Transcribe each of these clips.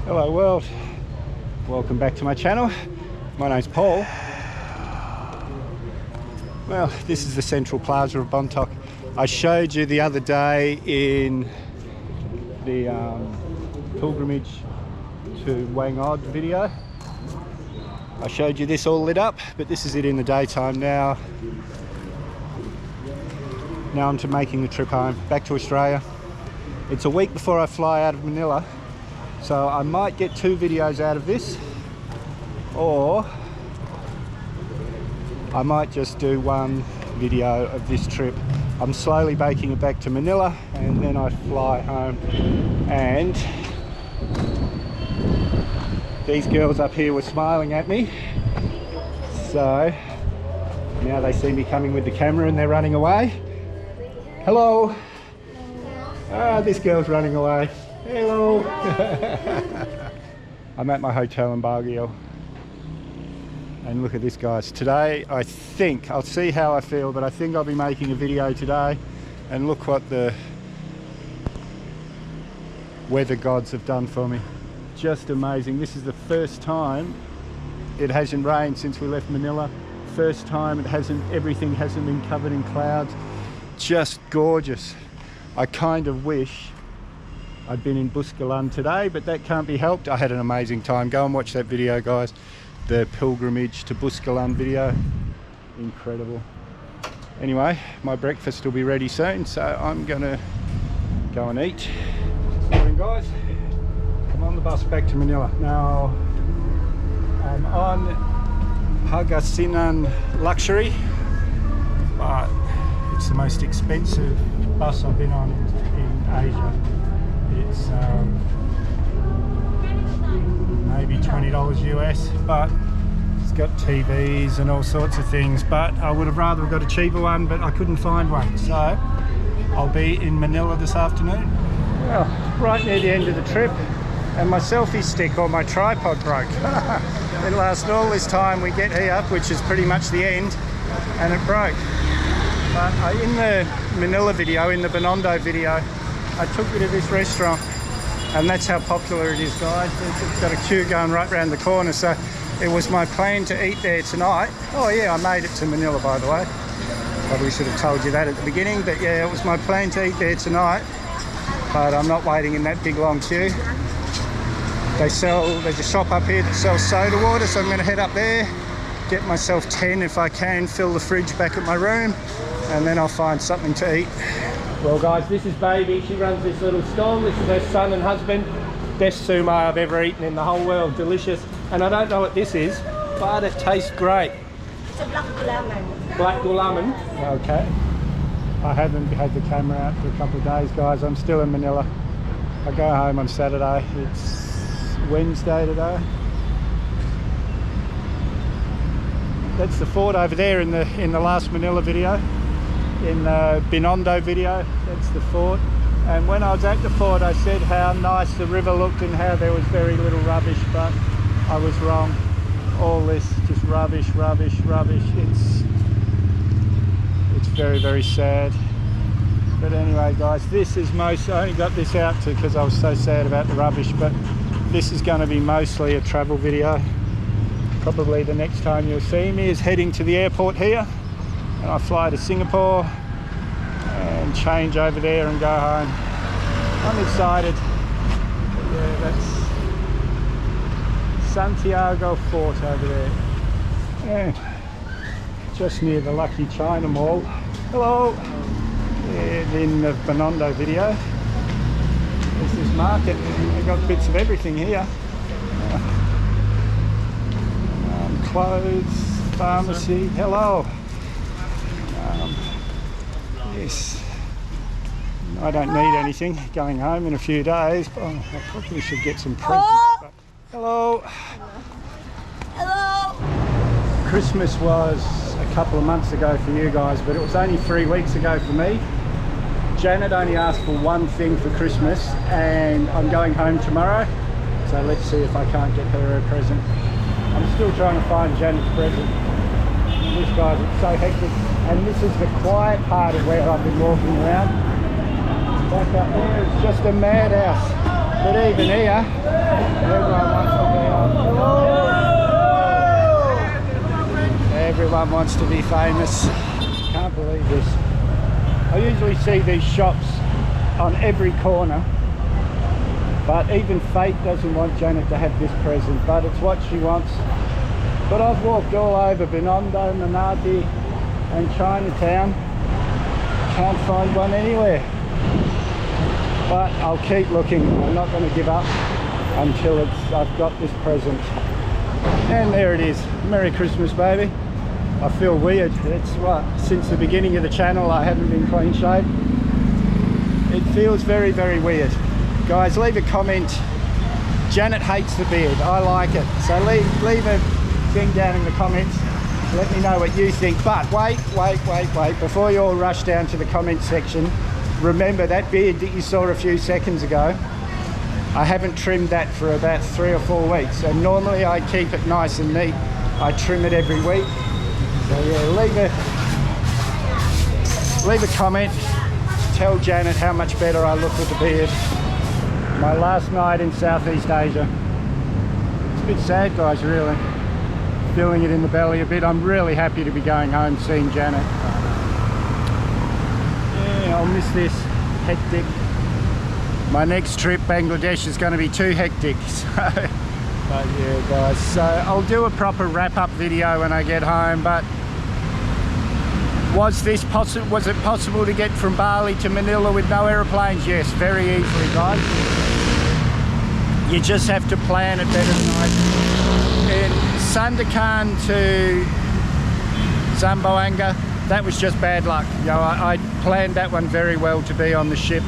Hello world, welcome back to my channel. My name's Paul. Well, this is the central plaza of Bontoc. I showed you the other day in the pilgrimage to Wangod video. I showed you this all lit up, but this is it in the daytime now. Now I'm to making the trip home, back to Australia. It's a week before I fly out of Manila, so I might get 2 videos out of this, or I might just do 1 video of this trip. I'm slowly baking it back to Manila, and then I fly home. And these girls up here were smiling at me, so now they see me coming with the camera and they're running away. Hello. Ah, this girl's running away. Hello. I'm at my hotel in Baguio. And look at this, guys. Today, I think, I'll see how I feel, but I think I'll be making a video today. And look what the weather gods have done for me. Just amazing. This is the first time it hasn't rained since we left Manila. First time everything hasn't been covered in clouds. Just gorgeous. I kind of wish I'd been in Buscalan today, but that can't be helped. I had an amazing time. Go and watch that video, guys. The pilgrimage to Buscalan video. Incredible. Anyway, my breakfast will be ready soon, so I'm gonna go and eat. Morning, guys. I'm on the bus back to Manila. Now, I'm on Pangasinan Luxury, but it's the most expensive bus I've been on in Asia. It's maybe $20 US, but it's got TVs and all sorts of things. But I would have rather got a cheaper one, but I couldn't find one. So I'll be in Manila this afternoon. Well, right near the end of the trip, and my selfie stick or my tripod broke. It lasted all this time. We get here, which is pretty much the end, and it broke. But in the Manila video, in the Binondo video, I took you to this restaurant, and that's how popular it is, guys. It's got a queue going right around the corner, so it was my plan to eat there tonight. Oh yeah, I made it to Manila, by the way. Probably should have told you that at the beginning, but yeah, it was my plan to eat there tonight, but I'm not waiting in that big long queue. There's a shop up here that sells soda water, so I'm going to head up there, get myself 10 if I can, fill the fridge back at my room, and then I'll find something to eat. Well, guys, this is Baby. She runs this little stall. This is her son and husband. Best sumo I've ever eaten in the whole world. Delicious. And I don't know what this is, but it tastes great. It's a black gulaman. Black gulaman? Okay. I haven't had the camera out for a couple of days, guys. I'm still in Manila. I go home on Saturday. It's Wednesday today. That's the fort over there in the last Manila video. In the Binondo video, that's the fort. And when I was at the fort, I said how nice the river looked and how there was very little rubbish, but I was wrong. All this just rubbish, rubbish, rubbish. It's very, very sad. But anyway, guys, this is I only got this out because I was so sad about the rubbish, but this is going to be mostly a travel video. Probably the next time you'll see me is heading to the airport here, and I fly to Singapore and change over there and go home. I'm excited. But yeah, that's Santiago Fort over there. Yeah, just near the Lucky China Mall. Hello. Yeah, in the Binondo video. There's this market. They've got bits of everything here. Clothes, pharmacy. Hello. Yes, I don't need anything going home in a few days. Oh, I probably should get some presents. But... Hello. Hello. Christmas was a couple of months ago for you guys, but it was only 3 weeks ago for me. Janet only asked for one thing for Christmas, and I'm going home tomorrow. So let's see if I can't get her a present. I'm still trying to find Janet's present. This, guys, it's so hectic. And this is the quiet part of where I've been walking around. Back up there, it's just a madhouse. But even here, everyone wants to be on. Everyone wants to be famous. Can't believe this. I usually see these shops on every corner, but even fate doesn't want Janet to have this present, but it's what she wants. But I've walked all over Binondo, Manati and Chinatown. Can't find one anywhere. But I'll keep looking. I'm not going to give up until I've got this present. And there it is. Merry Christmas, baby. I feel weird. It's what, since the beginning of the channel I haven't been clean shaved. It feels very, very weird. Guys, leave a comment. Janet hates the beard. I like it. So leave a thing down in the comments. Let me know what you think. But wait. Before you all rush down to the comment section, remember that beard that you saw a few seconds ago, I haven't trimmed that for about 3 or 4 weeks. And normally I keep it nice and neat. I trim it every week. So yeah, leave a comment. Tell Janet how much better I look with the beard. My last night in Southeast Asia. It's a bit sad, guys, really. Feeling it in the belly a bit. I'm really happy to be going home, seeing Janet. Yeah, I'll miss this. Hectic. My next trip, Bangladesh, is going to be too hectic. So, but yeah, guys. So I'll do a proper wrap-up video when I get home. But was it possible to get from Bali to Manila with no aeroplanes? Yes, very easily, guys. You just have to plan it better than I do. In Sandakan to Sumbawa, that was just bad luck. You know, I planned that one very well to be on the ship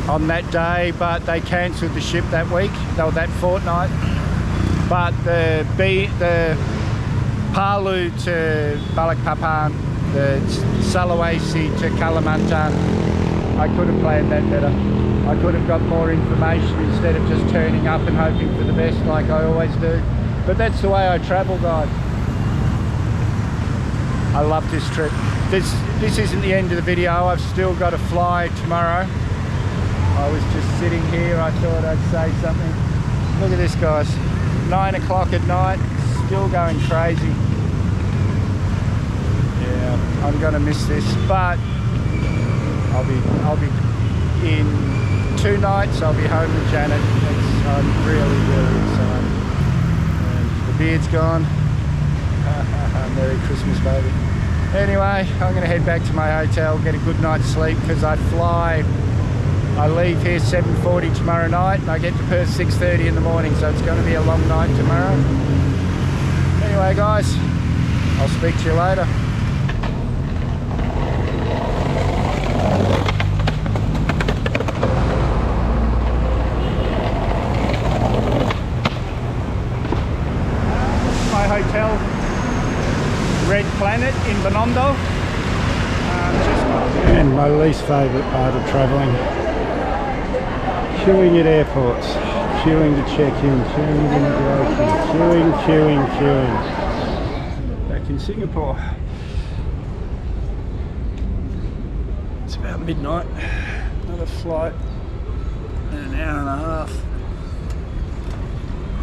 on that day, but they cancelled the ship that week, or that fortnight. But the Palu to Balikpapan, the Sulawesi to Kalimantan, I could have planned that better. I could have got more information instead of just turning up and hoping for the best like I always do. But that's the way I travel, guys. I love this trip. This isn't the end of the video. I've still got to fly tomorrow. I was just sitting here. I thought I'd say something. Look at this, guys. 9 o'clock at night. Still going crazy. Yeah, I'm gonna miss this, but I'll be in 2 nights. I'll be home with Janet. I'm really excited. And the beard's gone. Merry Christmas, baby. Anyway, I'm gonna head back to my hotel, get a good night's sleep, because I leave here 7:40 tomorrow night and I get to Perth 6:30 in the morning, so it's going to be a long night tomorrow. Anyway, guys, I'll speak to you later. My hotel, Red Planet in Binondo. And my least favourite part of travelling. Queuing at airports, queuing to check in, queuing at immigration, queuing. Back in Singapore. It's about midnight. Another flight in an hour and a half.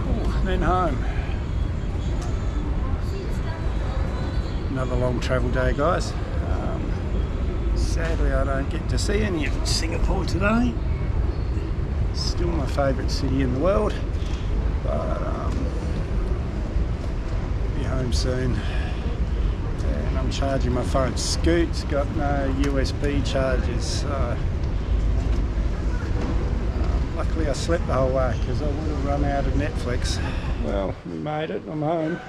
Ooh, then home. Another long travel day, guys. Sadly, I don't get to see any of Singapore today. Still my favourite city in the world, but be home soon. And I'm charging my phone. Scoot's got no USB chargers, so luckily I slept the whole way because I would have run out of Netflix. Well, we made it. I'm home.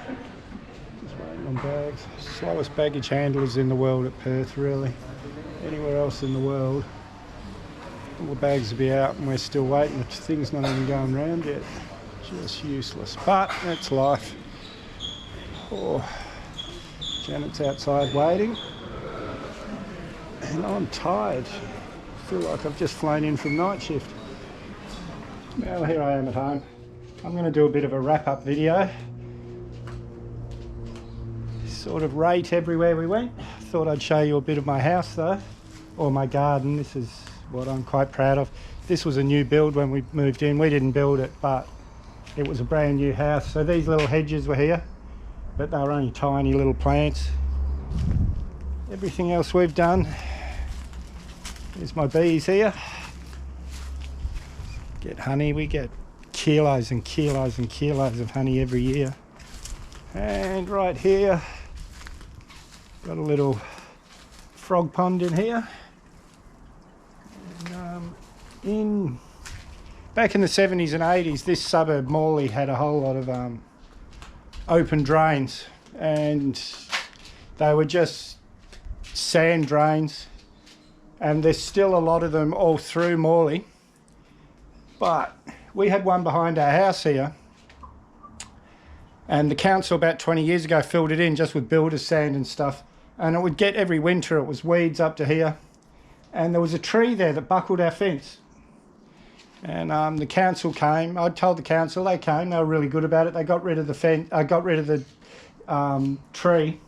Just waiting on bags. Slowest baggage handlers in the world at Perth, really. Anywhere else in the world, all the bags will be out and we're still waiting. The thing's not even going round yet. Just useless, but that's life. Oh, Janet's outside waiting and I'm tired. I feel like I've just flown in from night shift. Well, here I am at home. I'm going to do a bit of a wrap-up video. Sort of rate everywhere we went. Thought I'd show you a bit of my house though, or my garden. This is what I'm quite proud of. This was a new build when we moved in. We didn't build it, but it was a brand new house. So these little hedges were here, but they were only tiny little plants. Everything else we've done. There's my bees here. Get honey, we get kilos and kilos and kilos of honey every year. And right here, got a little frog pond in here. And, back in the 70s and 80s, this suburb, Morley, had a whole lot of open drains, and they were just sand drains, and there's still a lot of them all through Morley. But we had one behind our house here, and the council about 20 years ago filled it in just with builder's sand and stuff, and it would get every winter, it was weeds up to here, and there was a tree there that buckled our fence. And the council came. I told the council, they came, they were really good about it. They got rid of the fence, got rid of the tree,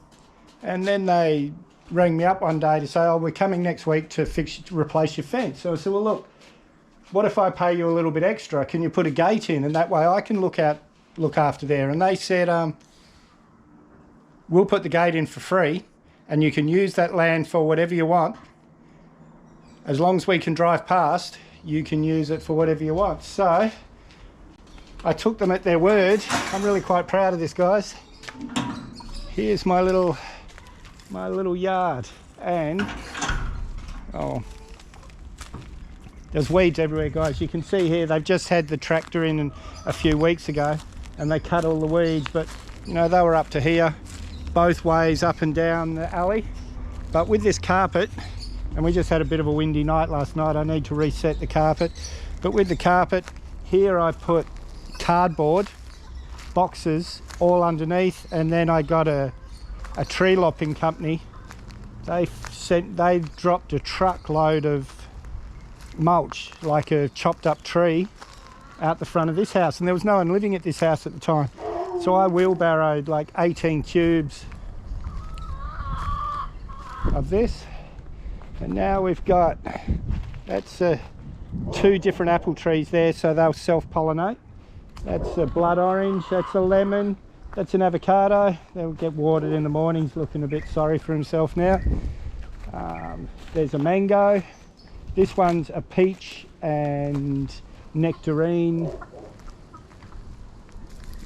and then they rang me up one day to say, oh, we're coming next week to replace your fence. So I said, well, look, what if I pay you a little bit extra? Can you put a gate in, and that way I can look after there? And they said, we'll put the gate in for free, and you can use that land for whatever you want. As long as we can drive past, you can use it for whatever you want. So I took them at their word. I'm really quite proud of this, guys. Here's my little yard, and oh, there's weeds everywhere, guys. You can see here they've just had the tractor in a few weeks ago, and they cut all the weeds, but you know, they were up to here both ways, up and down the alley. But with this carpet, and we just had a bit of a windy night last night, I need to reset the carpet. But with the carpet, here I put cardboard boxes all underneath, and then I got a tree lopping company. They dropped a truckload of mulch, like a chopped up tree, out the front of this house, and there was no one living at this house at the time. So I wheelbarrowed like 18 cubes of this. And now we've got, that's 2 different apple trees there, so they'll self-pollinate. That's a blood orange, that's a lemon, that's an avocado. They'll get watered in the mornings, looking a bit sorry for himself now. There's a mango. This one's a peach and nectarine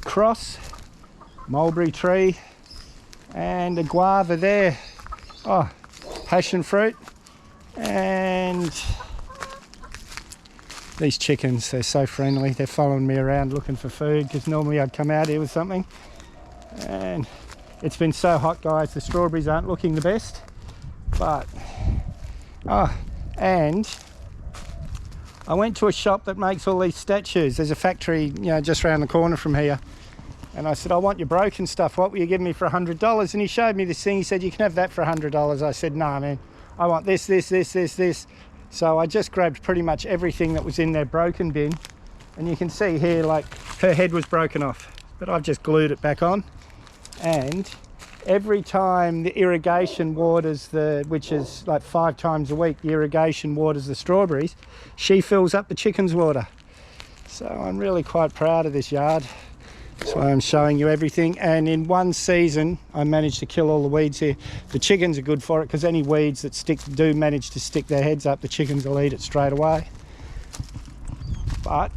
cross, mulberry tree, and a guava there. Oh, passion fruit. And these chickens, they're so friendly. They're following me around looking for food, because normally I'd come out here with something. And it's been so hot, guys, the strawberries aren't looking the best. But and I went to a shop that makes all these statues. There's a factory, you know, just around the corner from here. And I said, I want your broken stuff. What will you give me for $100? And he showed me this thing. He said, you can have that for $100. I said, nah, man, I want this. So I just grabbed pretty much everything that was in their broken bin. And you can see here, like, her head was broken off, but I've just glued it back on. And every time the irrigation waters which is like 5 times a week, the irrigation waters the strawberries, she fills up the chickens' water. So I'm really quite proud of this yard. That's why I'm showing you everything. And in one season, I managed to kill all the weeds here. The chickens are good for it, because any weeds that do manage to stick their heads up, the chickens will eat it straight away. But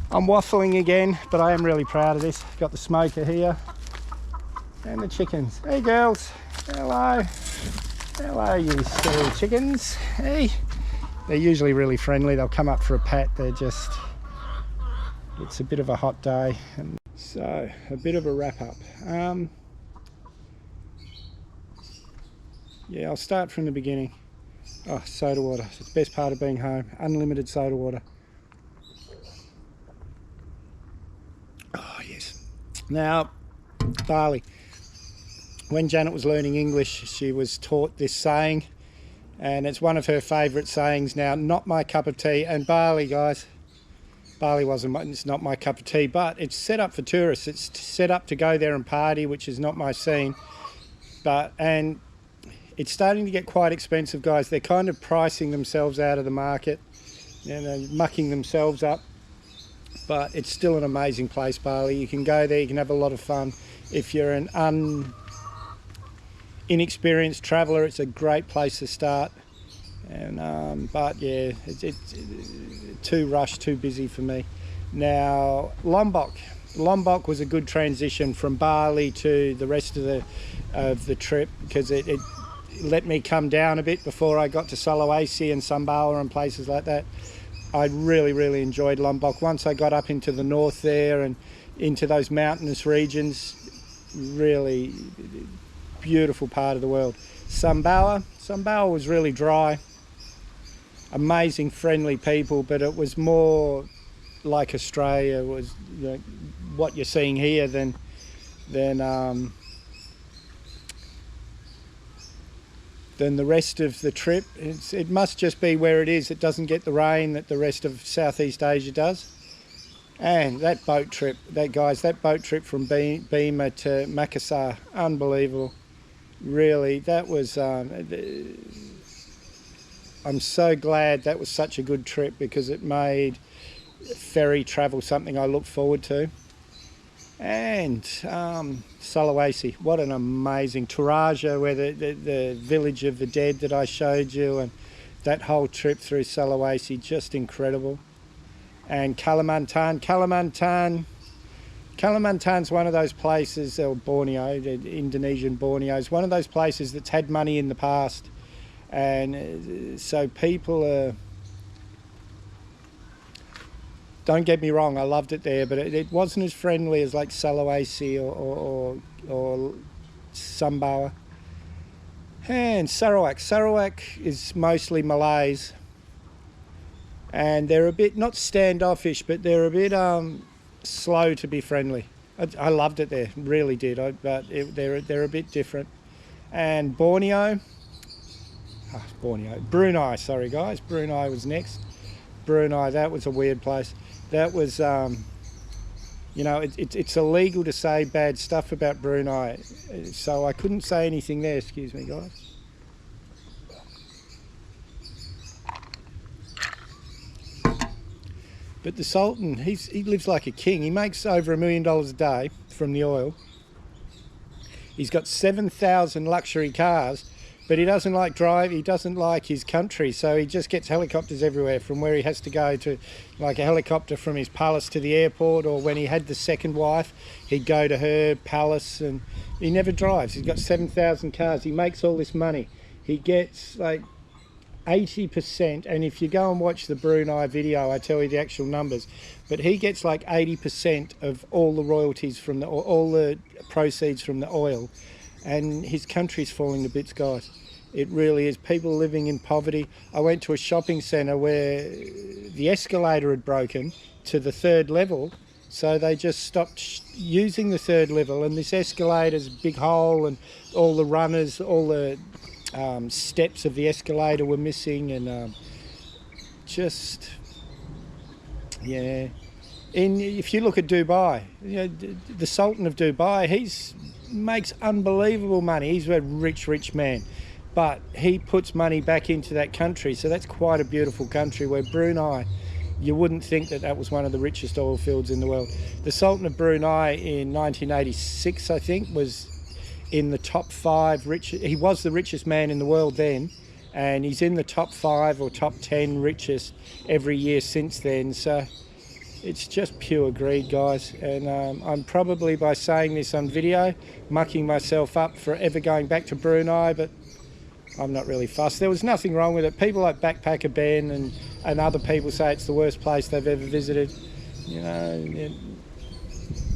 I'm waffling again, but I am really proud of this. Got the smoker here and the chickens. Hey girls, hello. Hello, you silly chickens. Hey. They're usually really friendly. They'll come up for a pat. They're just, it's a bit of a hot day. And so a bit of a wrap up. Yeah, I'll start from the beginning. Oh, soda water. It's the best part of being home. Unlimited soda water. Oh, yes. Now, Barley. When Janet was learning English, she was taught this saying, and it's one of her favourite sayings now, not my cup of tea. And Barley, guys, Barley it's not my cup of tea, but it's set up for tourists. It's set up to go there and party, which is not my scene. And it's starting to get quite expensive, guys. They're kind of pricing themselves out of the market, you know, mucking themselves up. But it's still an amazing place, Bali. You can go there, you can have a lot of fun. If you're an inexperienced traveller, it's a great place to start. And but yeah, it's too rushed, too busy for me. Now, Lombok was a good transition from Barley to the rest of the trip, because it let me come down a bit before I got to Sulawesi and Sumbawa and places like that. I really enjoyed Lombok. Once I got up into the north there and into those mountainous regions, really beautiful part of the world. Sumbawa was really dry. Amazing, friendly people, but it was more like Australia. It was, you know, what you're seeing here than the rest of the trip. It must just be where it is. It doesn't get the rain that the rest of Southeast Asia does. And that boat trip, that boat trip from Bima to Makassar, unbelievable. Really, that was, I'm so glad that was such a good trip, because it made ferry travel something I look forward to. And Sulawesi, what an amazing Toraja, where the village of the dead that I showed you, and that whole trip through Sulawesi, just incredible. And Kalimantan's one of those places, or Borneo, the Indonesian Borneo, is one of those places that's had money in the past. And so people are, don't get me wrong, I loved it there, but it wasn't as friendly as like Sulawesi or Sumbawa. And Sarawak is mostly Malays, and they're a bit, not standoffish, but they're a bit slow to be friendly. I loved it there, really did, but they're a bit different. And Brunei, sorry guys, Brunei was next. Brunei, that was a weird place. That was, you know, it's illegal to say bad stuff about Brunei, so I couldn't say anything there, excuse me guys. But the Sultan, he lives like a king. He makes over $1 million a day from the oil. He's got 7,000 luxury cars, but he doesn't like drive, he doesn't like his country, so he just gets helicopters everywhere, from where he has to go to, like a helicopter from his palace to the airport, or when he had the second wife, he'd go to her palace, and he never drives. He's got 7,000 cars. He makes all this money. He gets like 80%, and if you go and watch the Brunei video, I tell you the actual numbers, but he gets like 80% of all the royalties from all the proceeds from the oil, and his country's falling to bits, guys. It really is. People living in poverty. I went to a shopping centre where the escalator had broken to the 3rd level, so they just stopped using the 3rd level, and this escalator's a big hole, and all the runners, all the steps of the escalator were missing, and just, yeah. If you look at Dubai, you know, the Sultan of Dubai, makes unbelievable money. He's a rich man, but he puts money back into that country, so that's quite a beautiful country. Where Brunei, you wouldn't think that was one of the richest oil fields in the world. The Sultan of Brunei in 1986, I think, was in the top 5 richest. He was the richest man in the world then, and he's in the top 5 or top 10 richest every year since then. So it's just pure greed, guys. And I'm probably, by saying this on video, mucking myself up for ever going back to Brunei, but I'm not really fussed. There was nothing wrong with it. People like Backpacker Ben and other people say it's the worst place they've ever visited. You know,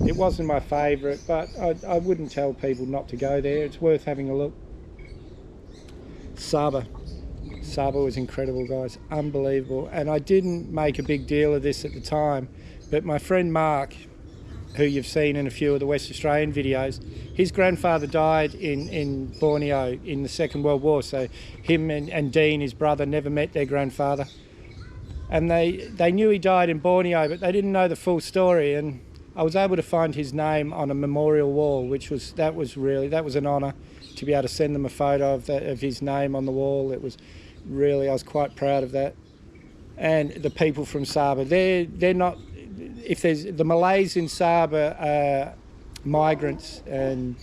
it wasn't my favourite, but I wouldn't tell people not to go there. It's worth having a look. Sabah was incredible, guys, unbelievable. And I didn't make a big deal of this at the time, but my friend Mark, who you've seen in a few of the West Australian videos, his grandfather died in Borneo in the Second World War, so him and Dean, his brother, never met their grandfather. And they knew he died in Borneo, but they didn't know the full story. And I was able to find his name on a memorial wall, that was an honour to be able to send them a photo of his name on the wall. It was really, I was quite proud of that. And the people from Sabah, they're not, if there's, the Malays in Sabah are migrants, and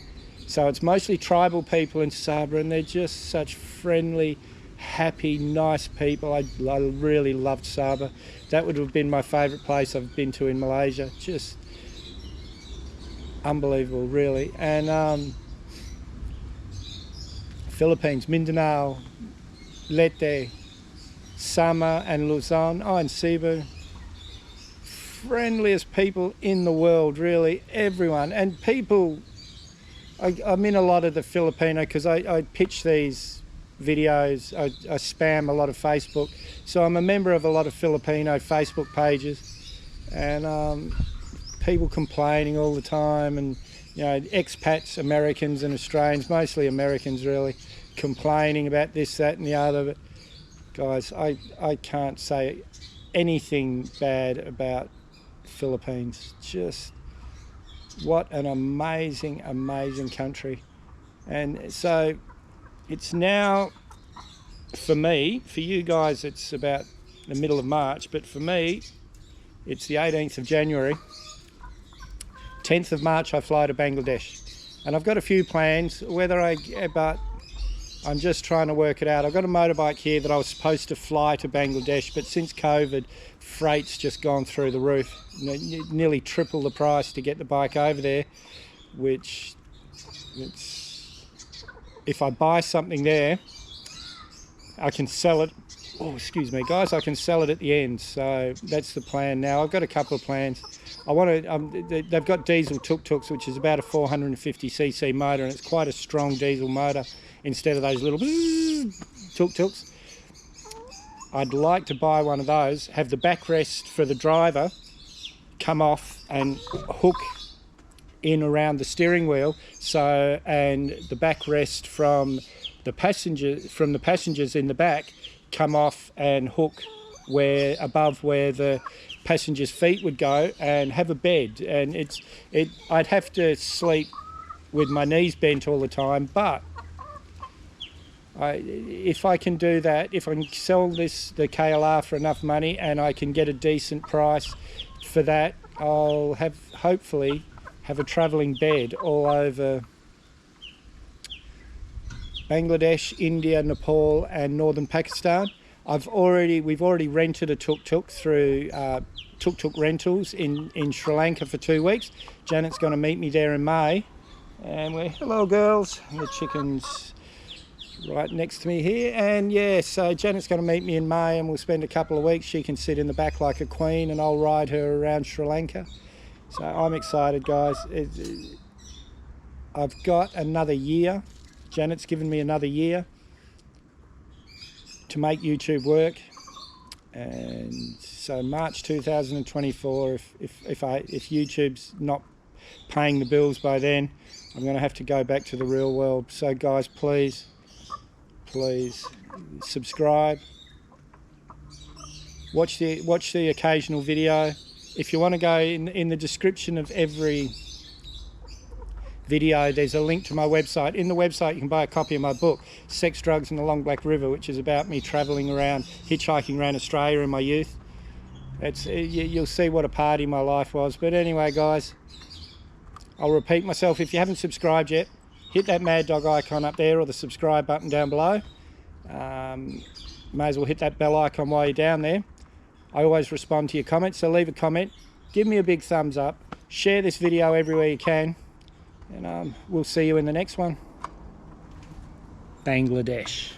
so it's mostly tribal people in Sabah, and they're just such friendly, happy, nice people. I really loved Sabah. That would have been my favourite place I've been to in Malaysia. Just unbelievable, really. And Philippines, Mindanao, Lete, Samar and Luzon, and Cebu. Friendliest people in the world, really, everyone. And people, I'm in a lot of the Filipino, because I pitch these videos, I spam a lot of Facebook, so I'm a member of a lot of Filipino Facebook pages, and people complaining all the time, and you know, expats, Americans and Australians, mostly Americans really, complaining about this, that and the other. But guys, I can't say anything bad about Philippines. Just what an amazing, amazing country. And so it's now, for me, for you guys it's about the middle of March, but for me it's the 18th of January. 10th of March I fly to Bangladesh, and I've got a few plans, but I'm just trying to work it out. I've got a motorbike here that I was supposed to fly to Bangladesh, but since COVID, freight's just gone through the roof. Nearly triple the price to get the bike over there, which if I buy something there, I can sell it. Oh, excuse me, guys, I can sell it at the end. So that's the plan now. I've got a couple of plans. I want to. They've got diesel tuk-tuks, which is about a 450cc motor, and it's quite a strong diesel motor instead of those little tuk-tuks. I'd like to buy one of those, have the backrest for the driver come off and hook in around the steering wheel, so, and the backrest from the passengers in the back come off and hook above where the passengers' feet would go, and have a bed. And I'd have to sleep with my knees bent all the time, but if I can do that, if I can sell the KLR for enough money and I can get a decent price for that, I'll hopefully have a travelling bed all over Bangladesh, India, Nepal and northern Pakistan. We've already rented a tuk-tuk through tuk-tuk rentals in Sri Lanka for 2 weeks. Janet's going to meet me there in May, and hello girls, and the chickens right next to me here. And yeah, so Janet's going to meet me in May, and we'll spend a couple of weeks. She can sit in the back like a queen, and I'll ride her around Sri Lanka. So I'm excited, guys. I've got another year. Janet's given me another year to make YouTube work, and so March 2024, if YouTube's not paying the bills by then, I'm going to have to go back to the real world. So guys, please subscribe, watch the occasional video. If you want to go in the description of every video, there's a link to my website. In the website you can buy a copy of my book, Sex, Drugs and the Long Black River, which is about me travelling around, hitchhiking around Australia in my youth. You'll see what a party my life was. But anyway, guys, I'll repeat myself. If you haven't subscribed yet, hit that Mad Dog icon up there, or the subscribe button down below. May as well hit that bell icon while you're down there. I always respond to your comments, so leave a comment, give me a big thumbs up, share this video everywhere you can, and we'll see you in the next one. Bangladesh.